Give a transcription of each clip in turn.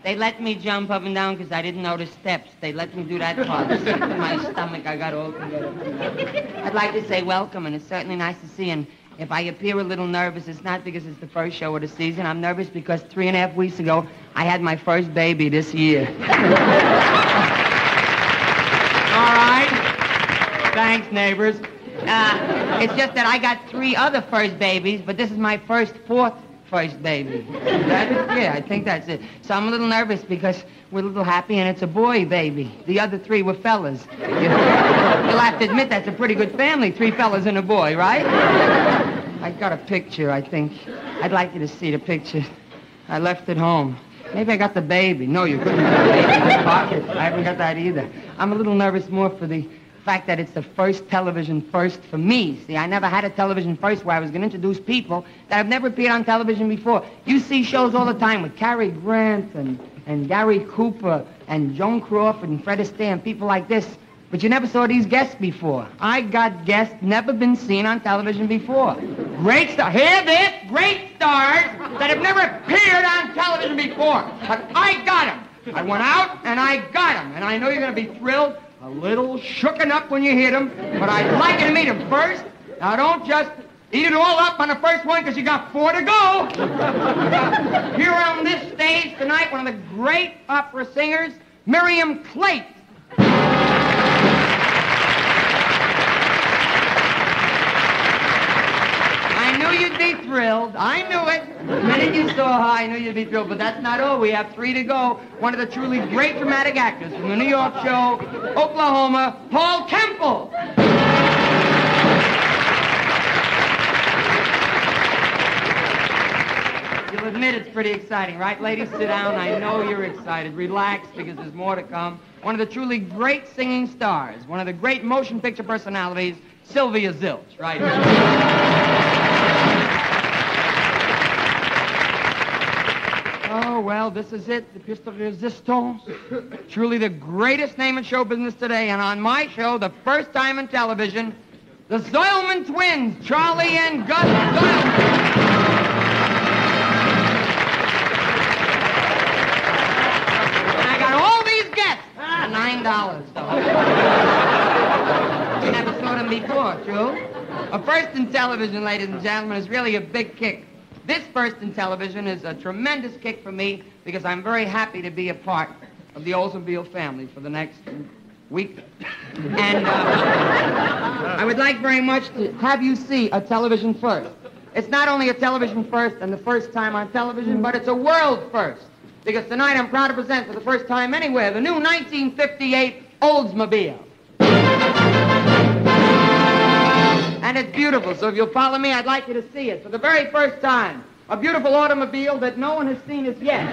They let me jump up and down because I didn't know the steps. They let me do that part. Sick to my stomach, I got all together. I'd like to say welcome, and it's certainly nice to see you. And if I appear a little nervous, it's not because it's the first show of the season. I'm nervous because 3.5 weeks ago, I had my first baby this year. All right. Thanks, neighbors. It's just that I got 3 other first babies, but this is my fourth baby. Yeah, I think that's it. So I'm a little nervous because we're a little happy and it's a boy baby. The other 3 were fellas. You'll have to admit that's a pretty good family, 3 fellas and a boy, right? I got a picture, I think. I'd like you to see the picture. I left it home. Maybe I got the baby. No, you couldn't have the baby in the pocket. I haven't got that either. I'm a little nervous more for the fact that it's the first television first for me. See, I never had a television first where I was going to introduce people that have never appeared on television before. You see shows all the time with Cary Grant and Gary Cooper and Joan Crawford and Fred Astaire and people like this, but you never saw these guests before. I got guests never been seen on television before. Great stars. Hear this? Great stars that have never appeared on television before. But I got them. I went out and I got them. And I know you're going to be thrilled. A little shooken up when you hear them, but I'd like you to meet them first. Now, don't just eat it all up on the first one because you got 4 to go. Here on this stage tonight, one of the great opera singers, Miriam Clayton. I knew you'd be thrilled. I knew it. The minute you saw her, I knew you'd be thrilled. But that's not all. We have 3 to go. One of the truly great dramatic actors from the New York show, Oklahoma, Paul Kemple. You'll admit it's pretty exciting, right, ladies? Sit down. I know you're excited. Relax, because there's more to come. One of the truly great singing stars, one of the great motion picture personalities, Sylvia Zilch, right here. Oh, well, this is it, the piece de resistance. Truly the greatest name in show business today. And on my show, the first time in television, the Zoilman twins, Charlie and Gus Zoilman. And I got all these guests for $9, though. You never saw them before, true? A first in television, ladies and gentlemen, is really a big kick. This first in television is a tremendous kick for me because I'm very happy to be a part of the LewisBill family for the next week. And I would like very much to have you see a television first. It's not only a television first and the first time on television, but it's a world first. Because tonight I'm proud to present for the first time anywhere the new 1958 Oldsmobile. And it's beautiful, so if you'll follow me, I'd like you to see it for the very first time. A beautiful automobile that no one has seen as yet.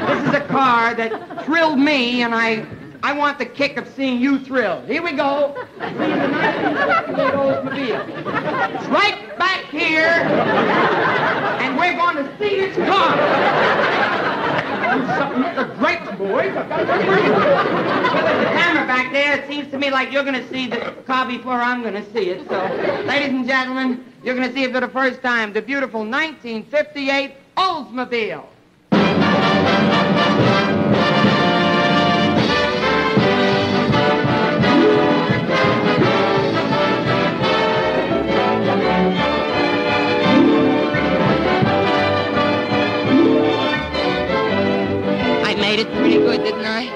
This is a car that thrilled me, and I want the kick of seeing you thrilled. Here we go. See the 1958 Oldsmobile. It's right back here, and we're going to see this car. The grapes, boys. Well, there's a camera back there. It seems to me like you're going to see the car before I'm going to see it. So, ladies and gentlemen, you're going to see it for the first time, the beautiful 1958 Oldsmobile. I made it pretty good, didn't I?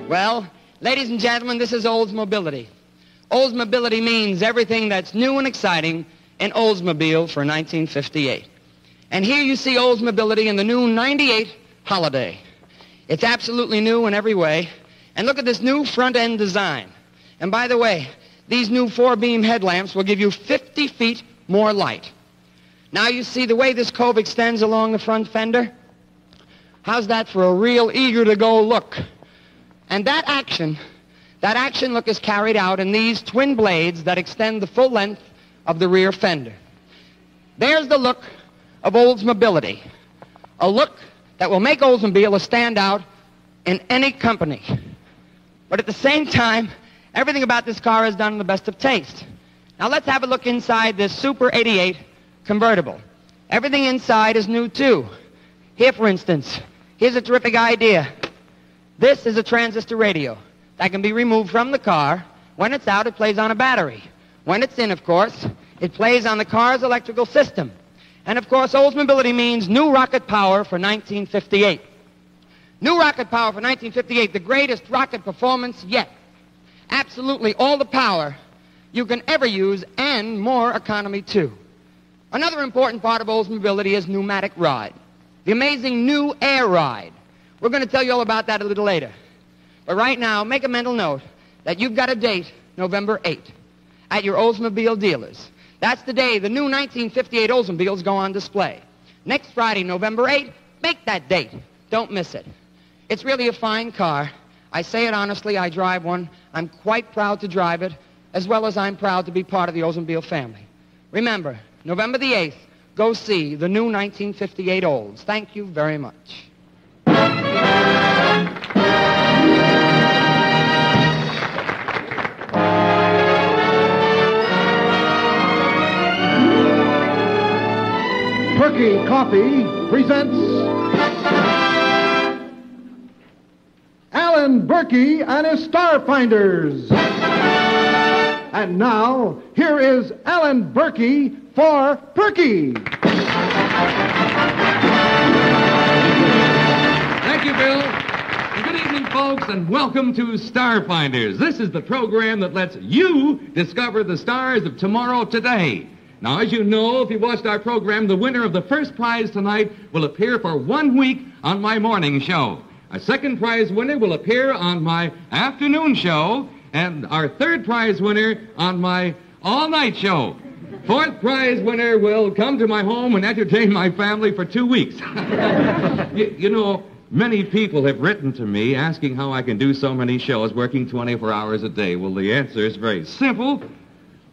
Well, ladies and gentlemen, this is Oldsmobility. Oldsmobility means everything that's new and exciting in Oldsmobile for 1958. And here you see Oldsmobility in the new 98 Holiday. It's absolutely new in every way. And look at this new front-end design. And by the way, these new 4-beam headlamps will give you 50 feet more light. Now you see the way this cove extends along the front fender? How's that for a real eager-to-go look? And that action look is carried out in these twin blades that extend the full length of the rear fender. There's the look of Oldsmobility, a look that will make Oldsmobile a standout in any company. But at the same time, everything about this car is done in the best of taste. Now let's have a look inside this Super 88 convertible. Everything inside is new too. Here, for instance, here's a terrific idea. This is a transistor radio that can be removed from the car. When it's out, it plays on a battery. When it's in, of course, it plays on the car's electrical system. And, of course, Oldsmobility means new rocket power for 1958. New rocket power for 1958, the greatest rocket performance yet. Absolutely all the power you can ever use and more economy, too. Another important part of Oldsmobility is pneumatic ride. The amazing new air ride. We're going to tell you all about that a little later. But right now, make a mental note that you've got a date, November 8th, at your Oldsmobile dealers. That's the day the new 1958 Oldsmobiles go on display. Next Friday, November 8th, make that date. Don't miss it. It's really a fine car. I say it honestly, I drive one. I'm quite proud to drive it, as well as I'm proud to be part of the Oldsmobile family. Remember, November the 8th, go see the new 1958 Olds. Thank you very much. Perky Coffee presents Alan Berkey and his Starfinders. And now, here is Alan Berkey for Perky. Thank you, Bill. And good evening, folks, and welcome to Starfinders. This is the program that lets you discover the stars of tomorrow today. Now, as you know, if you watched our program, the winner of the first prize tonight will appear for 1 week on my morning show. A second prize winner will appear on my afternoon show, and our third prize winner on my all-night show. Fourth prize winner will come to my home and entertain my family for 2 weeks. You know, many people have written to me asking how I can do so many shows working 24 hours a day. Well, the answer is very simple.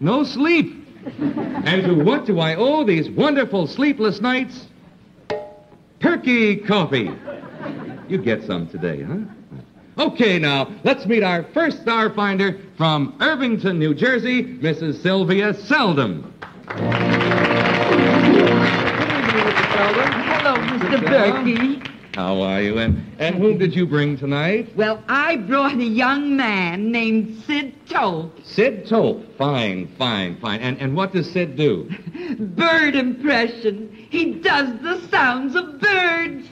No sleep. And to what do I owe these wonderful sleepless nights? Perky Coffee. You get some today, huh? Okay, now, let's meet our first Starfinder from Irvington, New Jersey, Mrs. Sylvia Seldom. Good evening, Mrs. Seldom. Hello, Mr. Berkey. How are you? And whom did you bring tonight? Well, I brought a young man named Sid Tope. Sid Tope. Fine. And what does Sid do? Bird impression. He does the sounds of birds.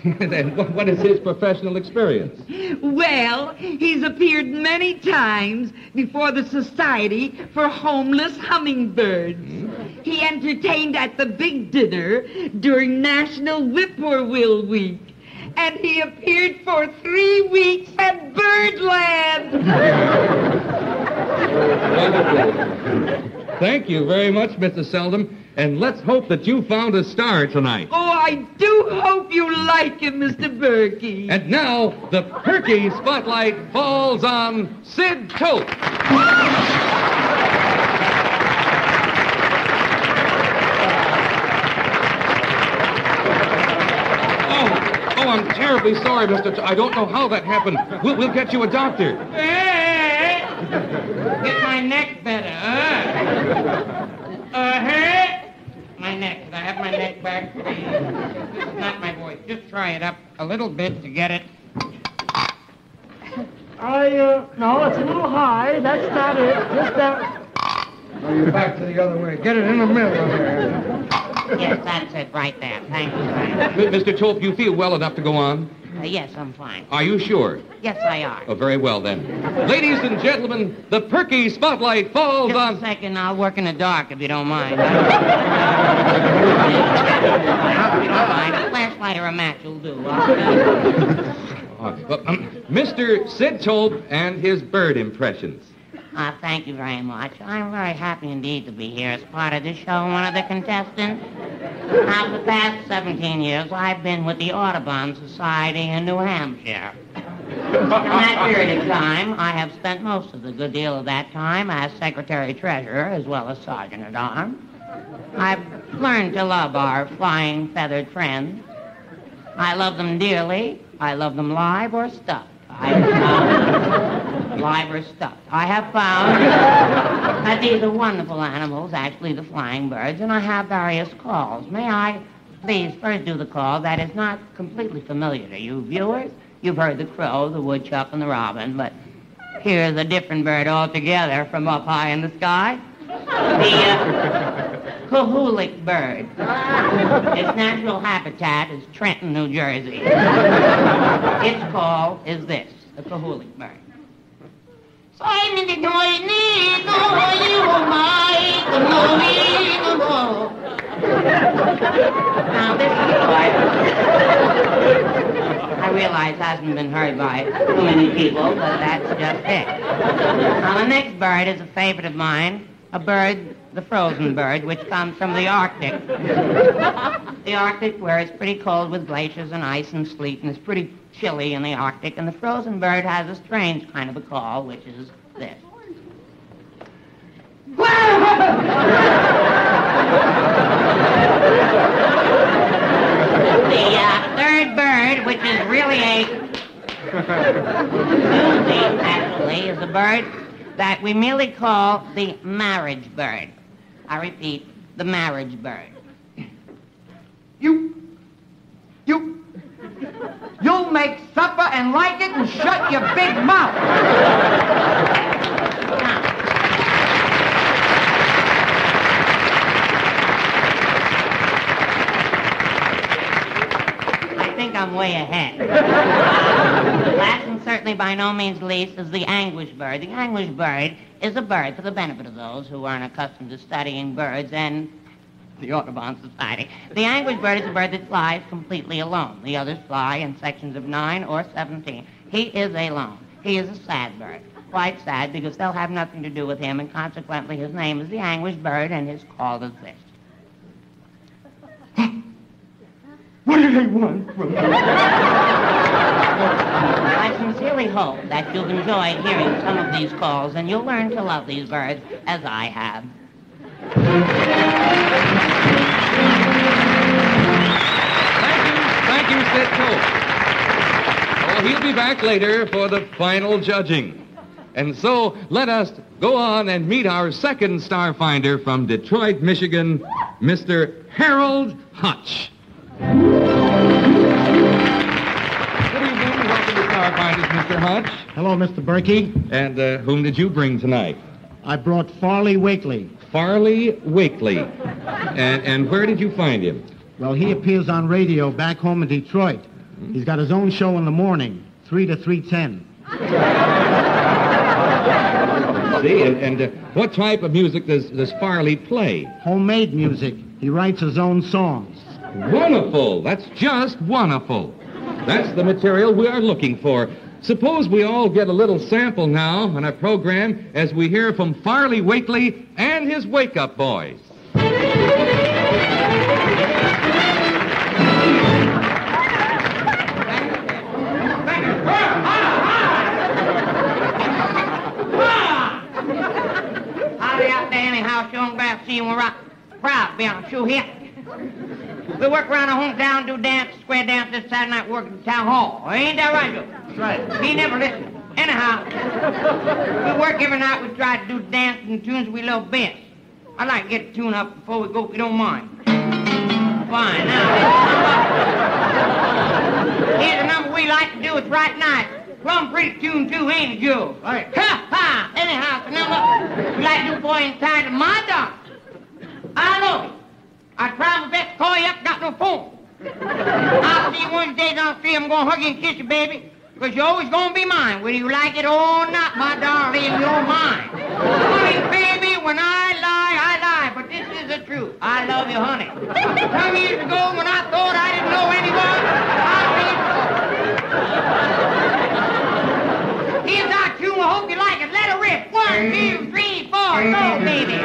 And what is his professional experience? Well, he's appeared many times before the Society for Homeless Hummingbirds. He entertained at the big dinner during National Whippoorwill Week. And he appeared for 3 weeks at Birdland. Wonderful. Thank you very much, Mrs. Seldom. And let's hope that you found a star tonight. Oh, I do hope you like him, Mr. Berkey. And now, the Perky spotlight falls on Sid Tope. I'm terribly sorry, Mr. I don't know how that happened. We'll get you a doctor. Get my neck better, My neck. Could I have my neck back, please? This is not my voice. Just try it up a little bit to get it. No, it's a little high. That's not it. Just that. Oh, you're back to the other way. Get it in the middle of there. Yes, that's it right there. Thank you, Frank. Mr. Tope, you feel well enough to go on? Yes, I'm fine. Are you sure? Yes, I are. Oh, very well, then. Ladies and gentlemen, the perky spotlight falls Just on... a second, I'll work in the dark if you don't mind. If you don't mind, a flashlight or a match will do. Mr. Sid Tope and his bird impressions. Thank you very much. I'm very happy indeed to be here as part of this show and one of the contestants. Now, for the past 17 years, I've been with the Audubon Society in New Hampshire. In that period of time, I have spent most of the good deal of that time as Secretary-Treasurer as well as Sergeant-at-Arms. I've learned to love our flying feathered friends. I love them dearly. I love them live or stuffed. Live or stuffed. I have found that these are wonderful animals, actually the flying birds, and I have various calls. May I please first do the call that is not completely familiar to you viewers? You've heard the crow, the woodchuck, and the robin, but here's a different bird altogether from up high in the sky. The Kahoolik bird. Its natural habitat is Trenton, New Jersey. Its call is this, the Kahoolik bird. Now, this is part. I realize hasn't been heard by too many people, but that's just it. Now, the next bird is a favorite of mine, a bird, the frozen bird, which comes from the Arctic. The Arctic, where it's pretty cold with glaciers and ice and sleet, and it's pretty chilly in the Arctic, and the frozen bird has a strange kind of a call, which is this. The third bird, which is really a doozy, actually, is a bird that we merely call the marriage bird. I repeat, the marriage bird. You'll make supper and like it and shut your big mouth. Now, I think I'm way ahead. Last and certainly by no means least is the anguish bird. The anguish bird is a bird, for the benefit of those who aren't accustomed to studying birds and the Audubon Society. The anguish bird is a bird that flies completely alone. The others fly in sections of 9 or 17. He is alone. He is a sad bird. Quite sad because they'll have nothing to do with him, and consequently his name is the anguish bird, and his call is this. What do they want from me? I sincerely hope that you've enjoyed hearing some of these calls, and you'll learn to love these birds as I have. Thank you, Sid Tope. Oh, he'll be back later for the final judging. And so let us go on and meet our second Starfinder from Detroit, Michigan, Mr. Harold Hutch. Good evening. Welcome to Starfinders, Mr. Hutch. Hello, Mr. Berkey. And whom did you bring tonight? I brought Farley Wakely. Farley Wakely. And where did you find him? Well, he appears on radio back home in Detroit. He's got his own show in the morning, 3 to 3:10. See, and what type of music does Farley play? Homemade music. He writes his own songs. Wonderful. That's just wonderful. That's the material we are looking for. Suppose we all get a little sample now on our program as we hear from Farley Wakely and his Wake Up Boys. Howdy out there anyhow, showing back, see you rock. Proud to be on a show here. We work around the hometown, do dance, square dance this Saturday night, work at the town hall. Ain't that right, Joe? That's right. He never listened. Anyhow, we work every night. We try to do dance and tunes we love best. I'd like to get a tune up before we go, if you don't mind. Fine. Now, here's a number we like to do. It's right nice. Plumb pretty tune, too, ain't it, Joe? Right. Ha, ha! Anyhow, the number we like to do for you entitled My Dog. I love you. I try my best to call you up, got no phone. I'll see you one of these days on the street. I'm going to hug you and kiss you, baby, because you're always going to be mine. Whether you like it or not, my darling, you're mine. Honey, baby, when I lie, but this is the truth. I love you, honey. Some years ago, when I thought I didn't know anyone, I really... Here's our tune. I hope you like it. Let it rip. 1, 2, 3, 4. Go, baby.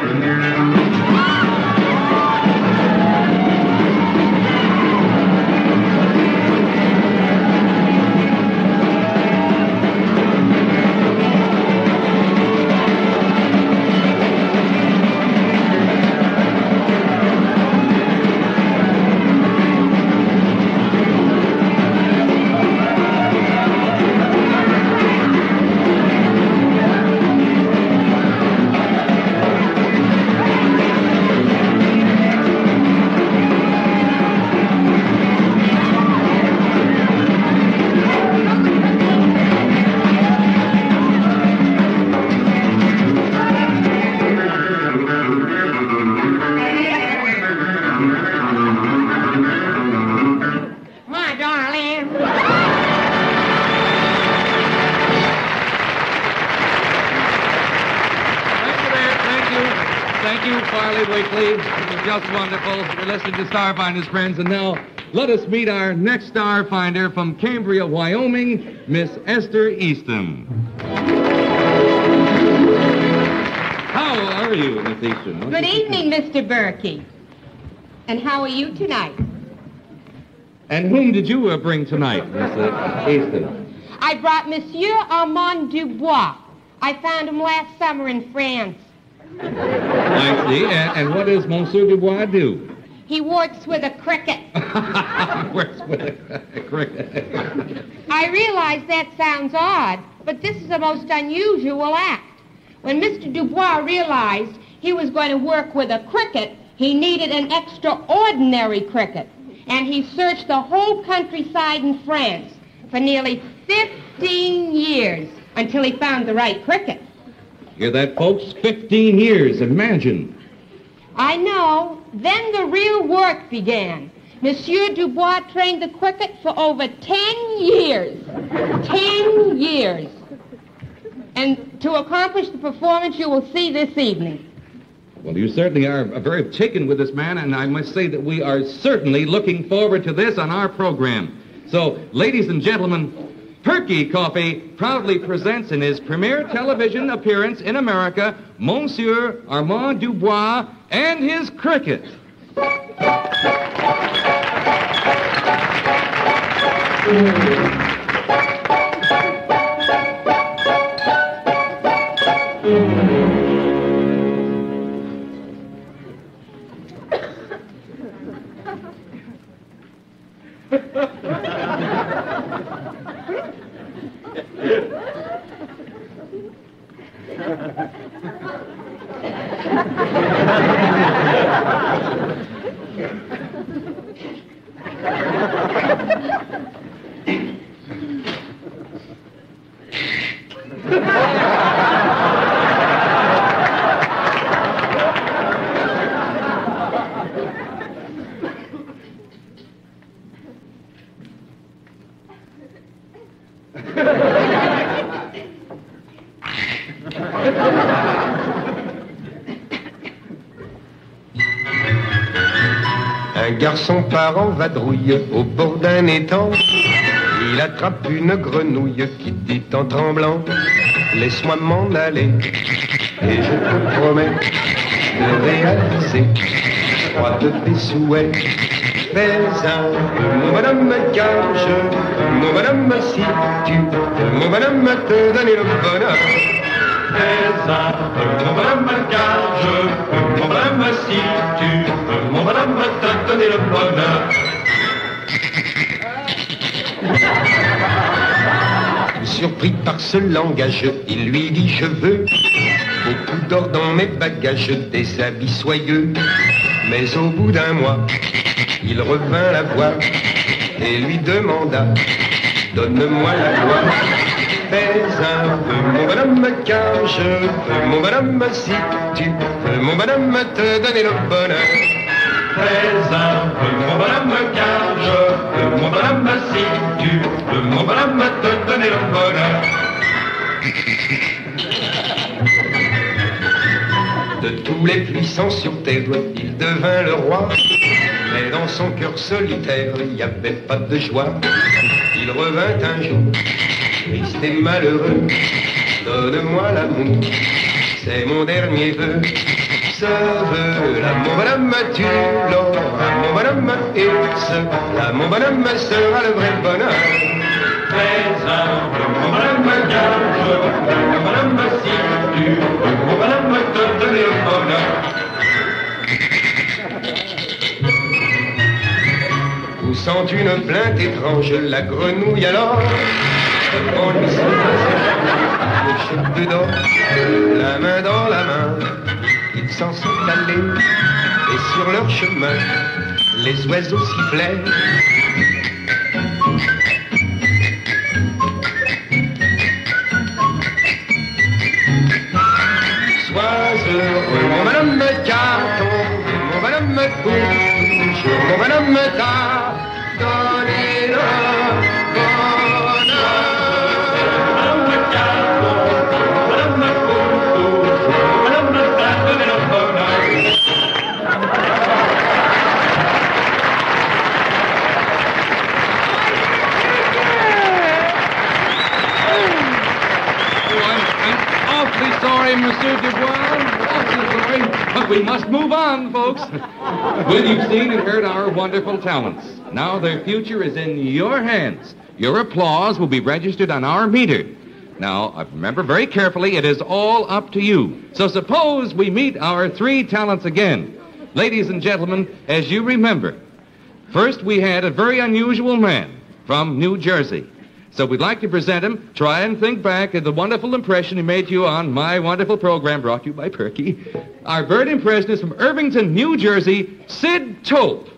Just wonderful. You're listening to Starfinders, friends. And now, let us meet our next Starfinder from Cambria, Wyoming, Miss Esther Easton. How are you, Miss Easton? Good evening, Mr. Berkey. And how are you tonight? And whom did you bring tonight, Miss Easton? I brought Monsieur Armand Dubois. I found him last summer in France. I see. And what does Monsieur Dubois do? He works with a cricket. Works with a cricket. I realize that sounds odd, but this is a most unusual act. When Mr. Dubois realized he was going to work with a cricket, he needed an extraordinary cricket. And he searched the whole countryside in France for nearly 15 years until he found the right cricket. Hear that, folks? 15 years, imagine. I know. Then the real work began. Monsieur Dubois trained the cricket for over 10 years. 10 years. And to accomplish the performance you will see this evening. Well, you certainly are very taken with this man, and I must say that we are certainly looking forward to this on our program. So, ladies and gentlemen, Perky Coffee proudly presents in his premiere television appearance in America, Monsieur Armand Dubois and his cricket. Un garçon part en vadrouille au bord d'un étang. Il attrape une grenouille qui dit en tremblant: laisse-moi m'en aller et je te promets de réaliser 3 de tes souhaits. Fais un peu, mon bonhomme, car je, mon bonhomme, si tu, mon bonhomme, te donner le bonheur. Fais un peu, mon bonhomme, car je peux, mon bonhomme, si tu veux, mon bonhomme, te donner le bonheur. Surpris par ce langage, il lui dit je veux beaucoup d'or dans mes bagages, des habits soyeux. Mais au bout d'un mois, il revint la voir et lui demanda, donne-moi la gloire. Fais un peu, mon bonhomme, car je veux, mon bonhomme, si tu veux, mon bonhomme, te donner le bonheur. Fais un peu, mon bonhomme, car je veux, mon bonhomme, si tu veux, mon bonhomme, te donner le bonheur. De tous les puissants sur terre, il devint le roi. Mais dans son cœur solitaire, il n'y avait pas de joie. Il revint un jour, triste et malheureux. Donne-moi l'amour, c'est mon dernier vœu. Ce vœu-là, mon bonhomme, tu l'auras, mon bonhomme, et ce-là, mon bonhomme, sera le vrai bonheur. Fais un peu, mon bonhomme, car je veux, mon bonhomme, si tu veux, mon bonhomme, te donner le bonheur. Poussant une plainte étrange, la grenouille alors, devant lui se faisait le cheveu d'or, la main dans la main, ils s'en sont allés, et sur leur chemin, les oiseaux sifflaient. Sois heureux, mon bonhomme, car ton, mon bonhomme, pour toujours, mon bonhomme, t'a donné le bonheur. Mon bonhomme, car ton, mon bonhomme, pour toujours, mon bonhomme, t'a donné le bonheur. Awfully sorry, Monsieur Dubois. Awfully sorry. But we must move on, folks. Well, you've seen and heard our wonderful talents. Now their future is in your hands. Your applause will be registered on our meter. Now, remember very carefully, it is all up to you. So suppose we meet our three talents again. Ladies and gentlemen, as you remember, first we had a very unusual man from New Jersey. So we'd like to present him. Try and think back of the wonderful impression he made to you on my wonderful program brought to you by Perky. Our bird impressionist from Irvington, New Jersey, Sid Tope.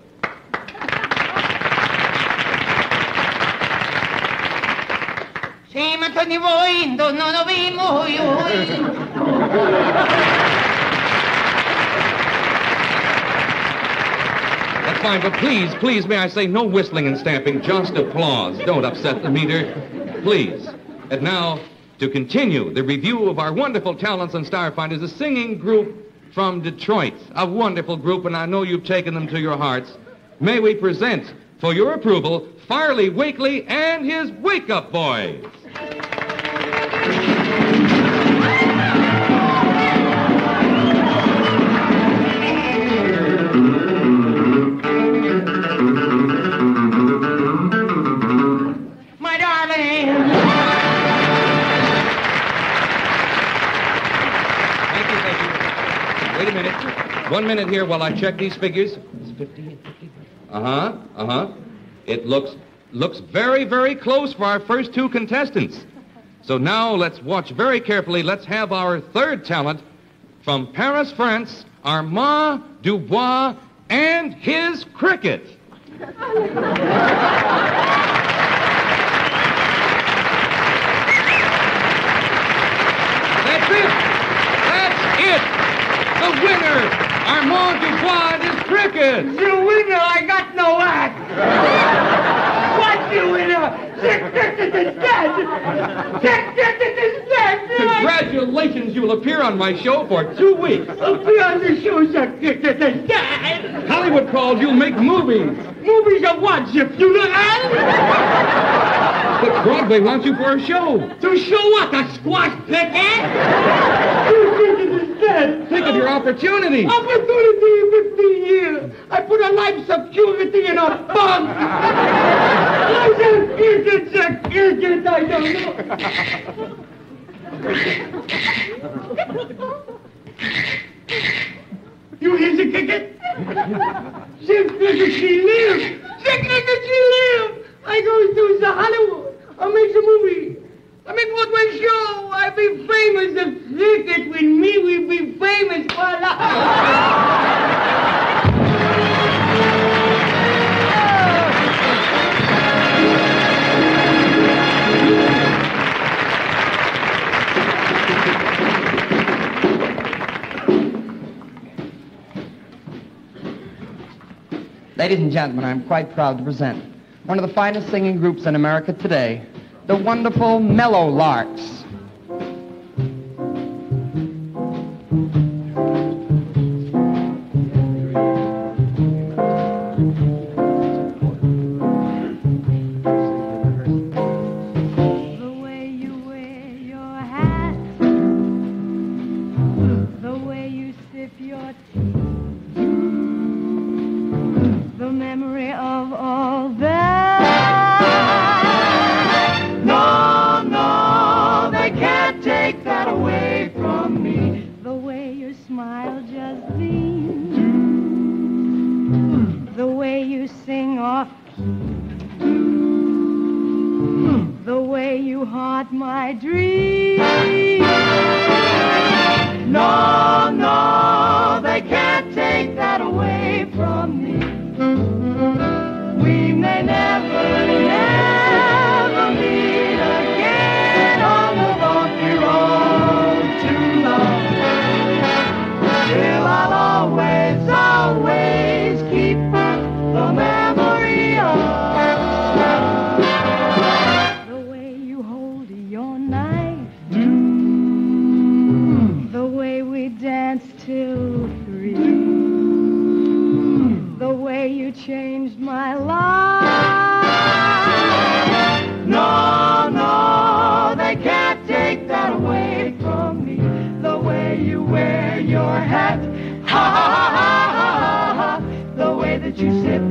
That's fine, but please, may I say, no whistling and stamping, just applause. Don't upset the meter, please. And now, to continue the review of our wonderful talents on Starfinders, a singing group from Detroit, a wonderful group, and I know you've taken them to your hearts. May we present, for your approval, Farley Wakely and his Wake Up Boys. My darling. Thank you. Wait a minute. 1 minute here while I check these figures. It's 50. It looks very, very close for our first two contestants. So now let's watch very carefully. Let's have our third talent from Paris, France, Armand Dubois and his cricket. That's it. The winner, Armand Dubois and his cricket. The winner, I got no act. What, the winner? Cricket is dead. Cricket is dead. Congratulations, you'll appear on my show for 2 weeks. Appear on the show, cricket is dead. Hollywood calls you'll make movies. Movies of what, the funeral? But Broadway wants you for a show. To show what, a squash cricket? Cricket is dead. Think of your opportunity. Opportunity 15 years. I put a life security in a bunk. Cricket, I don't know. You hear the cricket? Sick cricket, she live. Sick cricket, she live. I go to the Hollywood. I make a movie. I make Broadway show. I be famous. The cricket with me, we be famous for life. Ladies and gentlemen, I'm quite proud to present one of the finest singing groups in America today, the wonderful Mello Larks. The way you wear your hat, the way you sip your tea, the memory of all that. No, no, they can't take that away from me. The way your smile just beams, the way you sing off key, the way you haunt my dreams. No, no, they can't take that away from me. We may never, never meet again on the bumpy road to love. Still, I'll always, always keep the memory of the way you hold your knife, the way we danced till 3, the way you changed my life. No, no, they can't take that away from me. The way you wear your hat, ha, ha, ha, ha, ha, ha. The way that you sip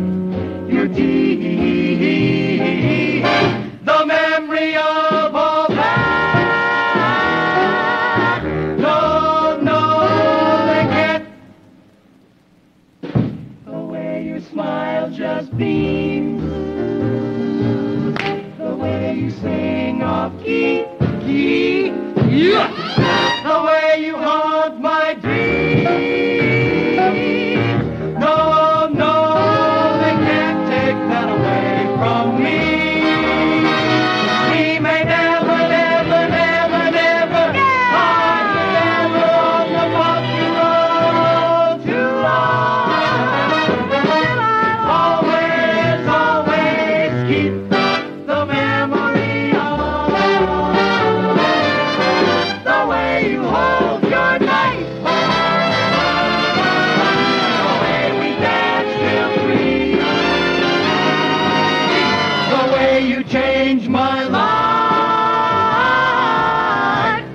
your tea, the memory of all that. No, no, they can't. The way your smile just beams, the way you sing off key, key, yeah. The way you haunt my dreams. No, no, they can't take that away from me. We may never, never, never, never, hardly ever on the bumpy road to love. Always, always keep the memory of the way you hold your knife, the way we danced till 3, the way you changed my life.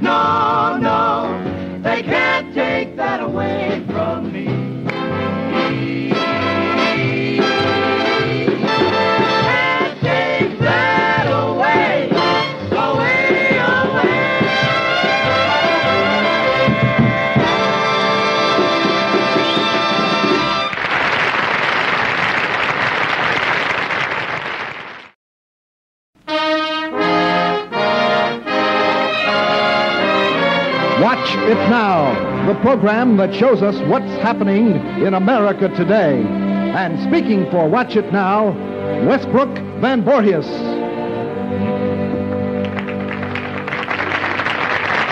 No, no, they can't take that away from me. Can't take that away, away, away. Watch It Now, the program that shows us what's happening in America today. And speaking for Watch It Now, Westbrook Van Borhius.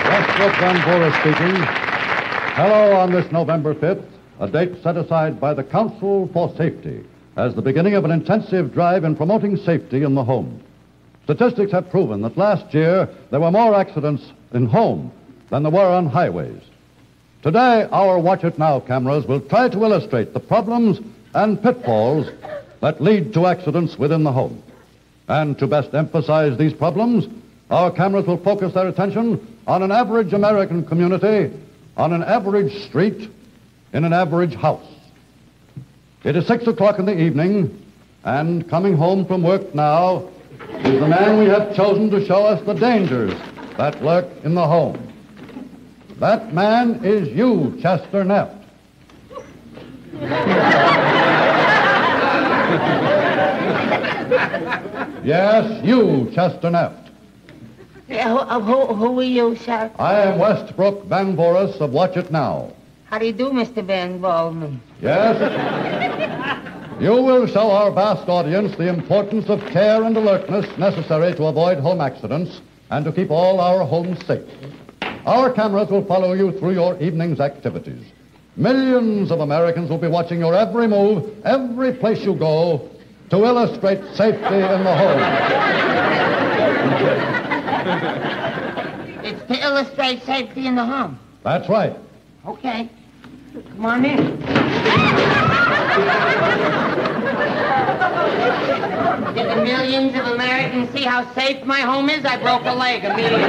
Westbrook Van Borhius speaking. Hello on this November 5th, a date set aside by the Council for Safety as the beginning of an intensive drive in promoting safety in the home. Statistics have proven that last year there were more accidents in home than there were on highways. Today, our Watch It Now cameras will try to illustrate the problems and pitfalls that lead to accidents within the home. And to best emphasize these problems, our cameras will focus their attention on an average American community, on an average street, in an average house. It is 6 o'clock in the evening, and coming home from work now is the man we have chosen to show us the dangers that lurk in the home. That man is you, Chester Neff. Yes, you, Chester Neff. Who are you, sir? I am Westbrook Van Voris of Watch It Now. How do you do, Mr. Van Baldwin? Yes? You will show our vast audience the importance of care and alertness necessary to avoid home accidents and to keep all our homes safe. Our cameras will follow you through your evening's activities. Millions of Americans will be watching your every move, every place you go, to illustrate safety in the home. It's to illustrate safety in the home. That's right. Okay. Come on in. Did the millions of Americans see how safe my home is? I broke a leg immediately.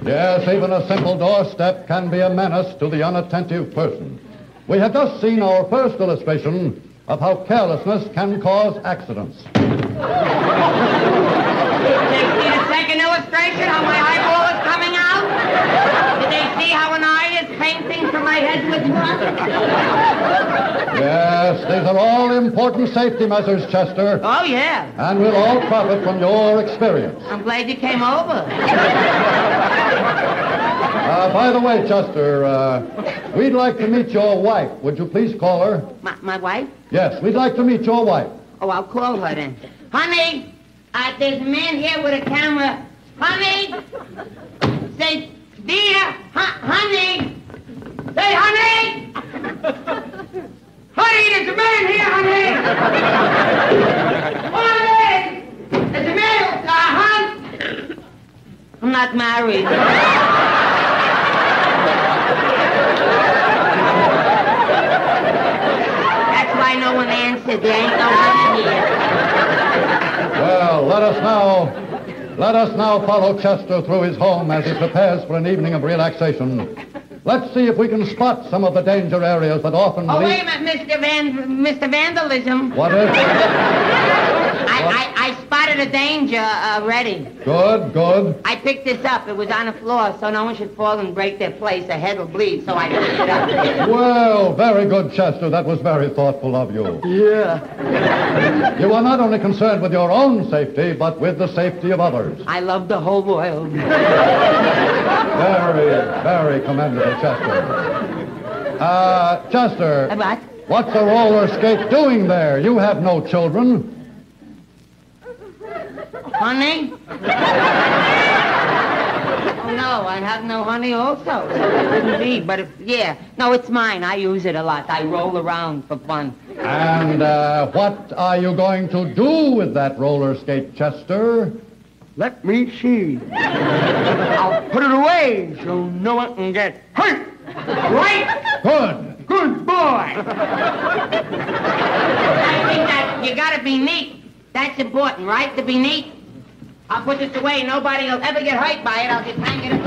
Yes, even a simple doorstep can be a menace to the unattentive person. We have just seen our first illustration of how carelessness can cause accidents. Did they see the second illustration, how my eyeball is coming out? Did they see how an eye is painting from my head with blood? Yes, these are all important safety measures, Chester. Oh, yeah. And we'll all profit from your experience. I'm glad you came over. By the way, Chester, we'd like to meet your wife. Would you please call her? My wife? Yes, we'd like to meet your wife. Oh, I'll call her then. Honey, there's a man here with a camera. Honey! Say, dear, honey! Say, honey! Honey, there's a man here, honey! Honey! There's a man, hon! I'm not married. That's why no one answered. There ain't no one here. Well, let us now follow Chester through his home as he prepares for an evening of relaxation. Let's see if we can spot some of the danger areas that often Oh, lead... wait a minute, Mr. Vandalism. What is it? I spotted a danger already. Good. I picked this up. It was on the floor, so no one should fall and break their place. Their head will bleed, so I picked it up. Well, very good, Chester. That was very thoughtful of you. Yeah. You are not only concerned with your own safety, but with the safety of others. I love the whole world. Very commendable, Chester. Chester. What? What's a roller skate doing there? You have no children. Honey? Oh, no, I have no honey also. So it wouldn't be, but no, it's mine. I use it a lot. I roll around for fun. And what are you going to do with that roller skate, Chester? Let me see. I'll put it away so no one can get hurt. Right? Good boy. I think that you gotta be neat. That's important, right? To be neat. I'll put this away. Nobody will ever get hurt by it. I'll just hang it up.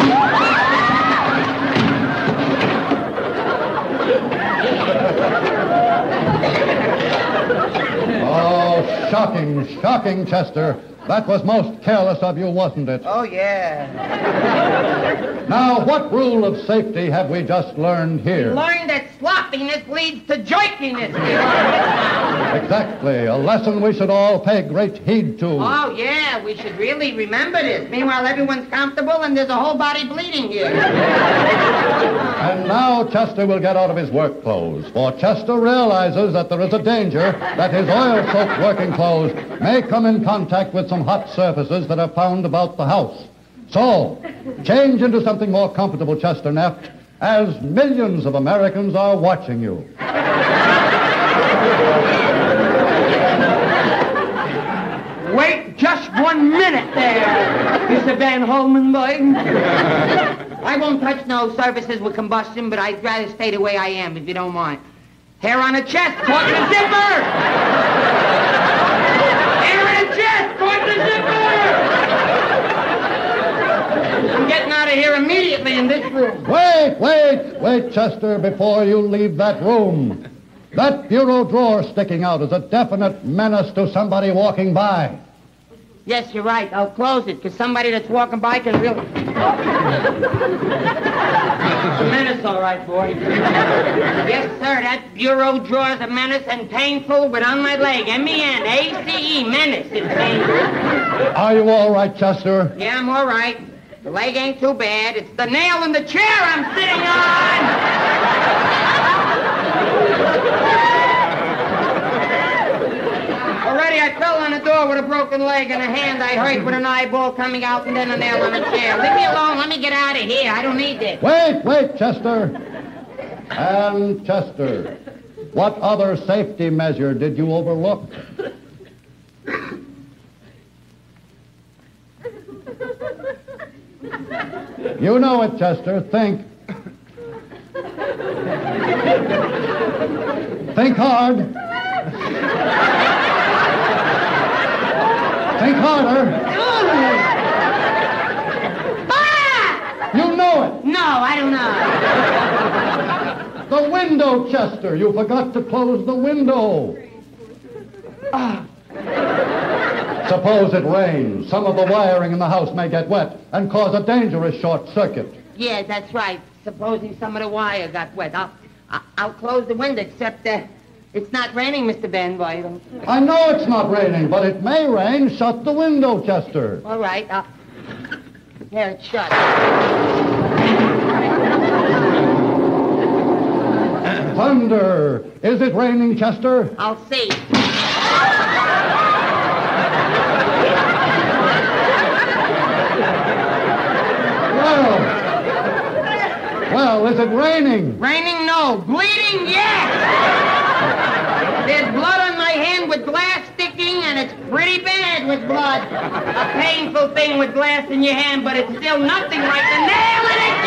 Oh, shocking, Chester. That was most careless of you, wasn't it? Oh, yeah. Now, what rule of safety have we just learned here? Learn that sloppiness leads to joikiness. Exactly. A lesson we should all pay great heed to. Oh, yeah. We should really remember this. Meanwhile, everyone's comfortable and there's a whole body bleeding here. And now Chester will get out of his work clothes, for Chester realizes that there is a danger that his oil-soaked working clothes may come in contact with some hot surfaces that are found about the house. So, change into something more comfortable, Chester Neff, as millions of Americans are watching you. Wait just 1 minute there, Mr. Van Holman boy. I won't touch no surfaces with combustion, but I'd rather stay the way I am, if you don't mind. Hair on the chest, caught in the zipper! Hair on the chest, caught in the zipper! I'm getting out of here immediately in this room. Wait, Chester, before you leave that room. That bureau drawer sticking out is a definite menace to somebody walking by. Yes, you're right. I'll close it, because somebody that's walking by can really... It's a menace, all right, boy. Yes, sir, that bureau drawer's a menace and painful, but on my leg. M-E-N-A-C-E, menace. It's dangerous. Are you all right, Chester? Yeah, I'm all right. The leg ain't too bad. It's the nail in the chair I'm sitting on. Already I fell on the door with a broken leg and a hand I hurt with an eyeball coming out and then a nail on the chair. Leave me alone. Let me get out of here. I don't need this. Wait, Chester. And Chester, what other safety measure did you overlook? You know it, Chester. Think. Think hard. Think harder. You know it. No, I don't know. The window, Chester. You forgot to close the window. Suppose it rains. Some of the wiring in the house may get wet and cause a dangerous short circuit. Yeah, that's right. Supposing some of the wire got wet. I'll close the window, except it's not raining, Mr. Van Boyle. I know it's not raining, but it may rain. Shut the window, Chester. All right. There, it's shut. Thunder. Is it raining, Chester? I'll see. Well, is it raining? Raining, no. Bleeding, yes! There's blood on my hand with glass sticking, and it's pretty bad with blood. A painful thing with glass in your hand, but it's still nothing like the nail in a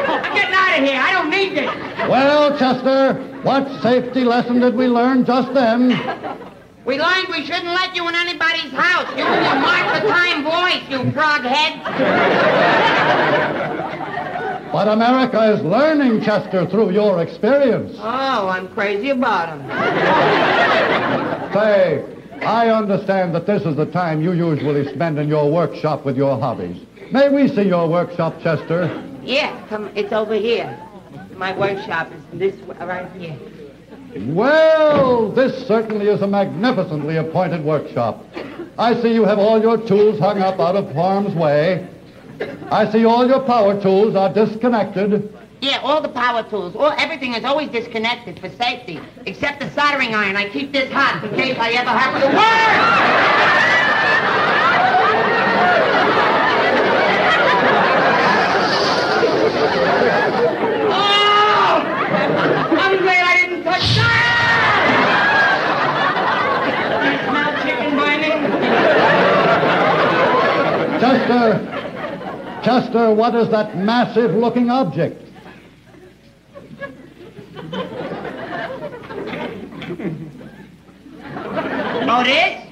I'm getting out of here. I don't need this. Well, Chester, what safety lesson did we learn just then? We learned we shouldn't let you in anybody's house. You and your Mark the Time voice, you froghead. But America is learning, Chester, through your experience. Oh, I'm crazy about him. Say, I understand that this is the time you usually spend in your workshop with your hobbies. May we see your workshop, Chester? Yeah, come, it's over here. My workshop is this right here. Well, this certainly is a magnificently appointed workshop. I see you have all your tools hung up out of harm's way. I see all your power tools are disconnected. Yeah, all the power tools. Everything is always disconnected for safety, except the soldering iron. I keep this hot in case I ever happen to I'm glad I didn't touch that! You smell chicken burning? Chester, what is that massive-looking object? Oh, this?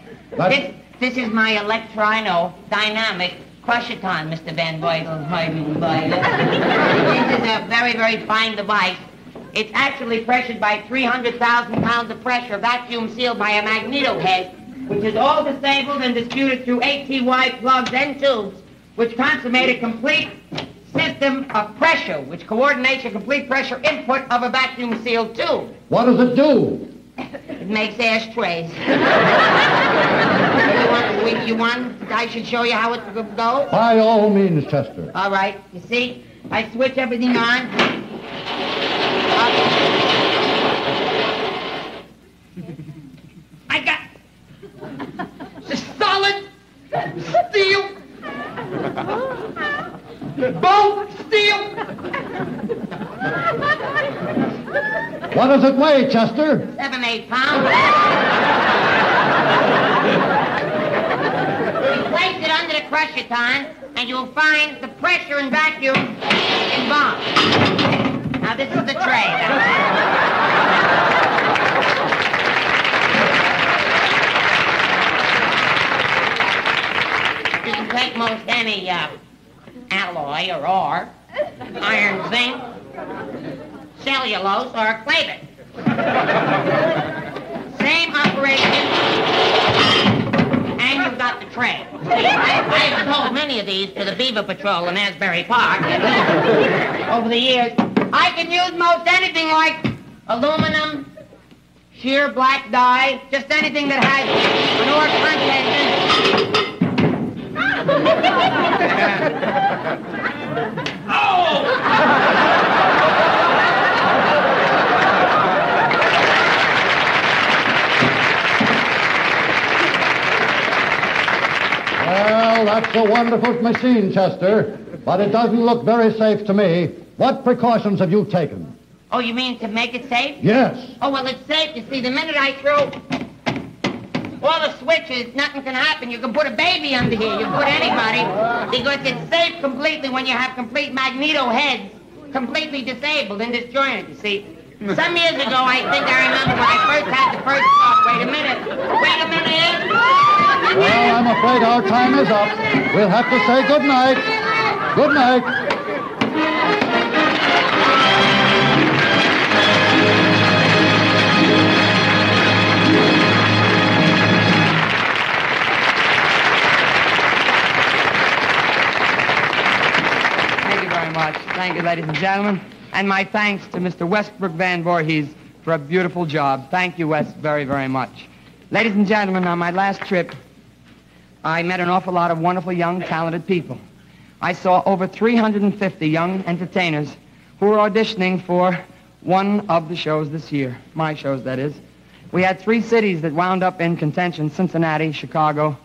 This is my electro-dynamic Crushathon, Mr. Van Boyle. This is a very, very fine device. It's actually pressured by 300,000 pounds of pressure, vacuum sealed by a magneto head, which is all disabled and distributed through ATY plugs and tubes, which consummate a complete system of pressure, which coordinates a complete pressure input of a vacuum sealed tube. What does it do? It makes ashtrays. You want I should show you how it goes? By all means, Chester. All right. You see, I switch everything on. I got the solid steel, bolt steel. What does it weigh, Chester? 7-8 pounds. You place it under the Crushathon, and you'll find the pressure and vacuum involved. Now, this is the tray. You can take most any alloy or ore, iron, zinc, cellulose, or clavet. Same operation, and you've got the tray. See, I've sold many of these to the Beaver Patrol in Asbury Park over the years. I can use most anything like aluminum, sheer black dye, just anything that has an ore content in it. Well, that's a wonderful machine, Chester, but it doesn't look very safe to me. What precautions have you taken? Oh, you mean to make it safe? Yes. Oh, well, it's safe. You see, the minute I throw all the switches, nothing can happen. You can put a baby under here. You can put anybody, because it's safe completely when you have complete magneto heads, completely disabled and disjointed, you see. Some years ago, I think I remember when I first had the first talk. Wait a minute. Well, I'm afraid our time is up. We'll have to say good night. Good night. Thank you very much. Thank you, ladies and gentlemen. And my thanks to Mr. Westbrook Van Voorhees for a beautiful job. Thank you, Wes, very, very much. Ladies and gentlemen, on my last trip, I met an awful lot of wonderful, young, talented people. I saw over 350 young entertainers who were auditioning for one of the shows this year, my shows, that is. We had 3 cities that wound up in contention: Cincinnati, Chicago,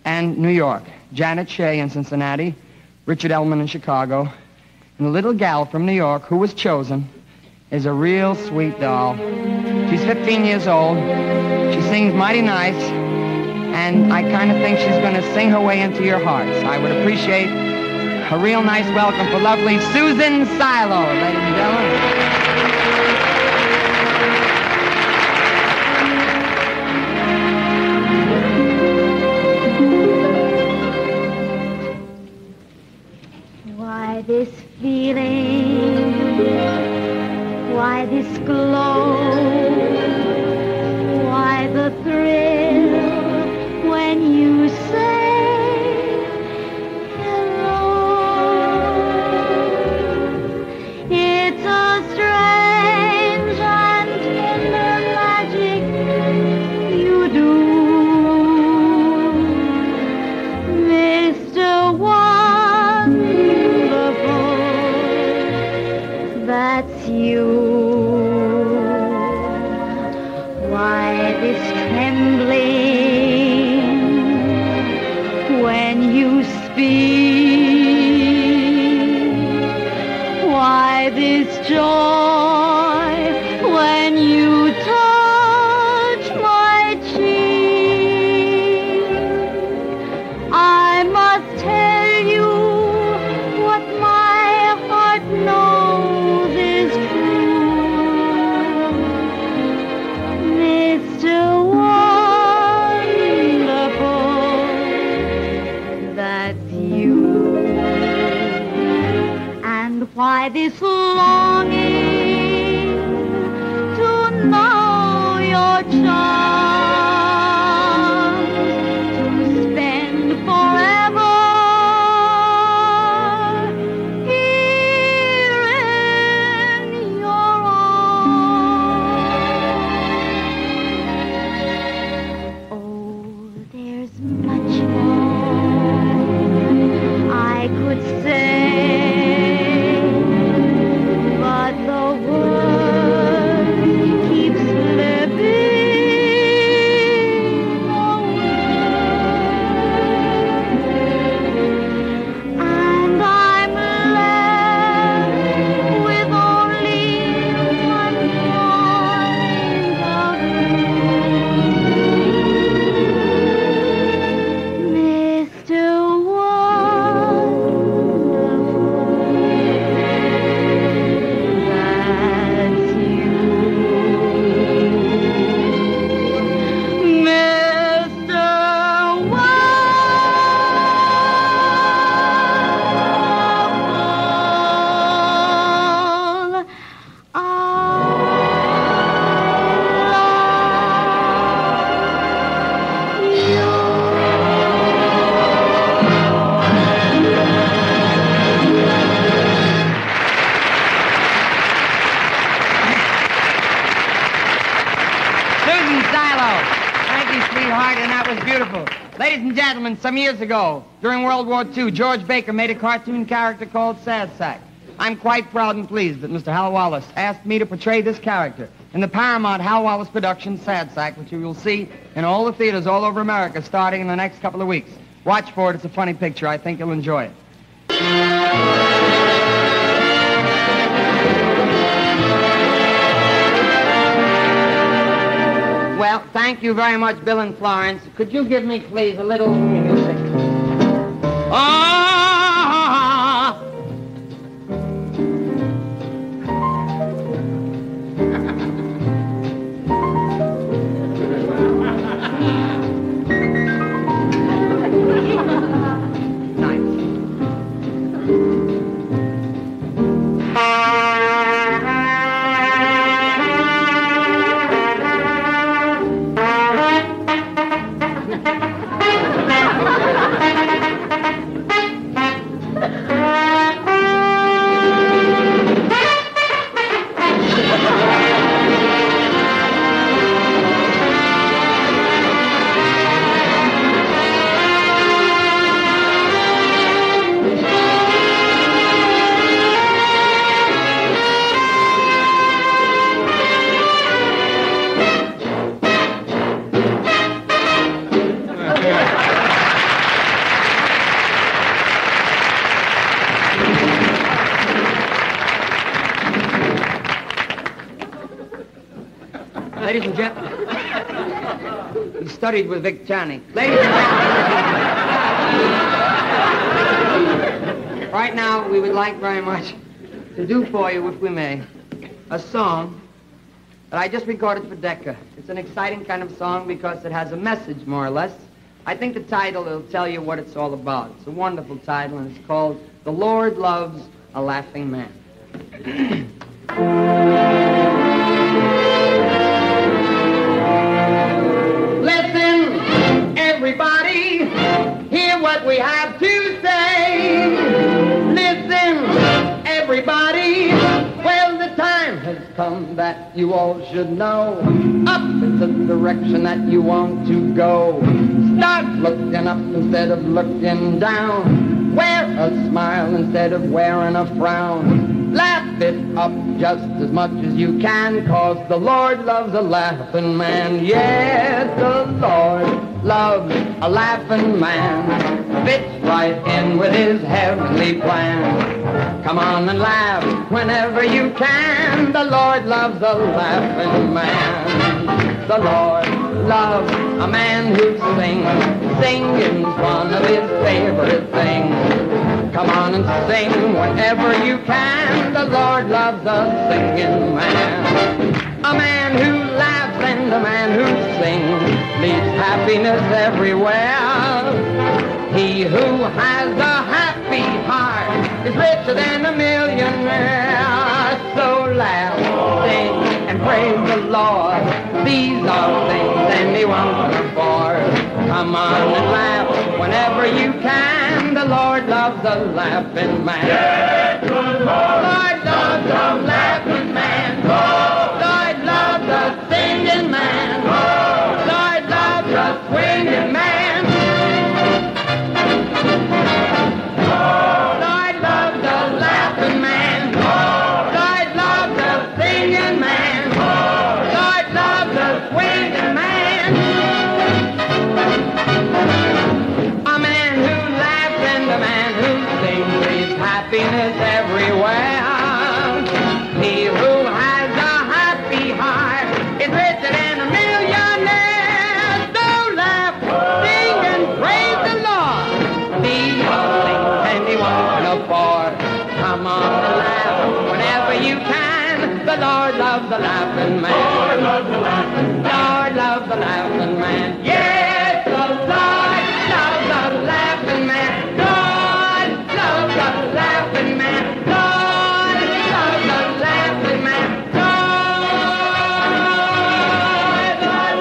and New York. Janet Shea in Cincinnati, Richard Ellman in Chicago, and the little gal from New York who was chosen is a real sweet doll. She's 15 years old. She sings mighty nice, and I kind of think she's going to sing her way into your hearts. I would appreciate a real nice welcome for lovely Susan Silo, ladies and gentlemen. Why this feeling? Why this glow? Why the thrill when you say hello? It's a strange and tender magic you do, Mr. Wonderful. That's you. Why this trembling when you speak? Why this joy when you touch my cheek? I must tell you what my heart knows is true, Mr. Wonderful, that's you. And why this longing to know your charms, to spend forever here in your arms. Oh, there's much more I could say, but the words keep slipping away, and I'm left with only one point of view, Mr. Wonderful. and gentlemen, some years ago, during World War II, George Baker made a cartoon character called Sad Sack. I'm quite proud and pleased that Mr. Hal Wallace asked me to portray this character in the Paramount Hal Wallace production, Sad Sack, which you will see in all the theaters all over America starting in the next couple of weeks. Watch for it. It's a funny picture. I think you'll enjoy it. Well, thank you very much, Bill and Florence. Could you give me, please, a little music? Ladies and gentlemen, he studied with Vic Channing. Ladies and gentlemen, right now we would like very much to do for you, if we may, a song that I just recorded for Decca. It's an exciting kind of song because it has a message, more or less. I think the title will tell you what it's all about. It's a wonderful title, and it's called The Lord Loves a Laughing Man. Everybody, hear what we have to say. Listen, everybody, well, the time has come that you all should know. Up is the direction that you want to go. Start looking up instead of looking down. Wear a smile instead of wearing a frown. Laugh it up just as much as you can, 'cause the Lord loves a laughing man. Yes, the Lord loves a laughing man. Fits right in with his heavenly plan. Come on and laugh whenever you can. The Lord loves a laughing man. The Lord loves a man who sings. Singing's one of his favorite things. Come on and sing whenever you can. The Lord loves a singing man. A man who laughs and a man who sings leaves happiness everywhere. He who has a happy heart is richer than a millionaire. So laugh, sing, and praise the Lord. These are things anyone can afford. Come on and laugh whenever you can. The Lord loves a laughing man. Yes, the Lord loves a laughing man. Lord loves a singing man. Lord loves a swinging man. Lord loves a laughing man. Lord loves a singing man. Lord loves a swinging man. A man who laughs and a man who sings leaves happiness everywhere. He who has a happy heart is richer than a millionaire. So laugh, sing, and praise the Lord. These are things anyone can afford. Come on and laugh whenever you can. The Lord loves a laughing man. Lord loves a laughing man. Lord loves a laughing man. Yes, the Lord loves a laughing man. Lord loves a laughing man. Lord loves a laughing man. Lord loves a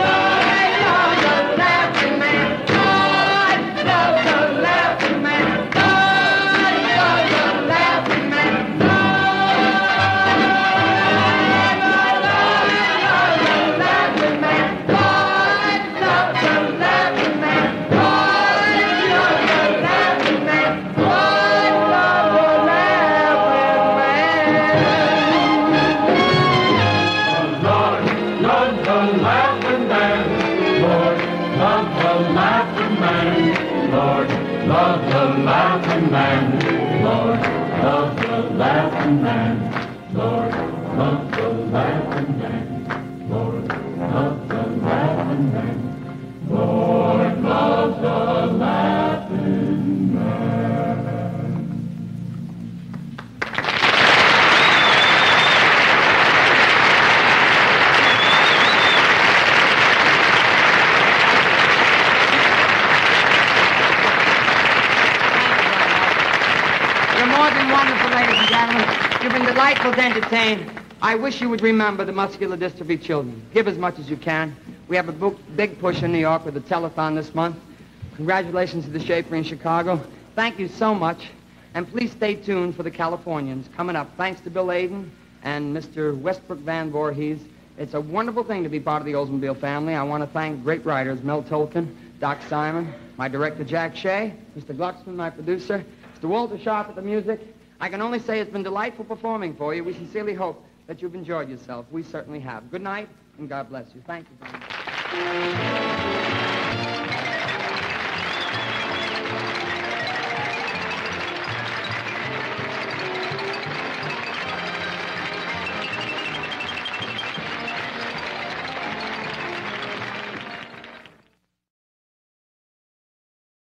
laughing man. Lord loves a laughing man. Lord loves a laughing man. Lord loves a laughing man. laughing man. Lord, love the laughing man. Lord, love the laughing man. Lord, love the laughing man. Lord, love the laughing man. You're more than wonderful, ladies and gentlemen. You've been delightful to entertain. I wish you would remember the muscular dystrophy children. Give as much as you can. We have a big push in New York with a telethon this month. Congratulations to the Shea in Chicago. Thank you so much. And please stay tuned for the Californians coming up. Thanks to Bill Leyden and Mr. Westbrook Van Voorhees. It's a wonderful thing to be part of the LewisBill family. I want to thank great writers, Mel Tolkien, Doc Simon, my director, Jack Shea, Mr. Glucksman, my producer, Mr. Walter Sharp at the music. I can only say it's been delightful performing for you. We sincerely hope that you've enjoyed yourself. We certainly have. Good night, and God bless you. Thank you very much.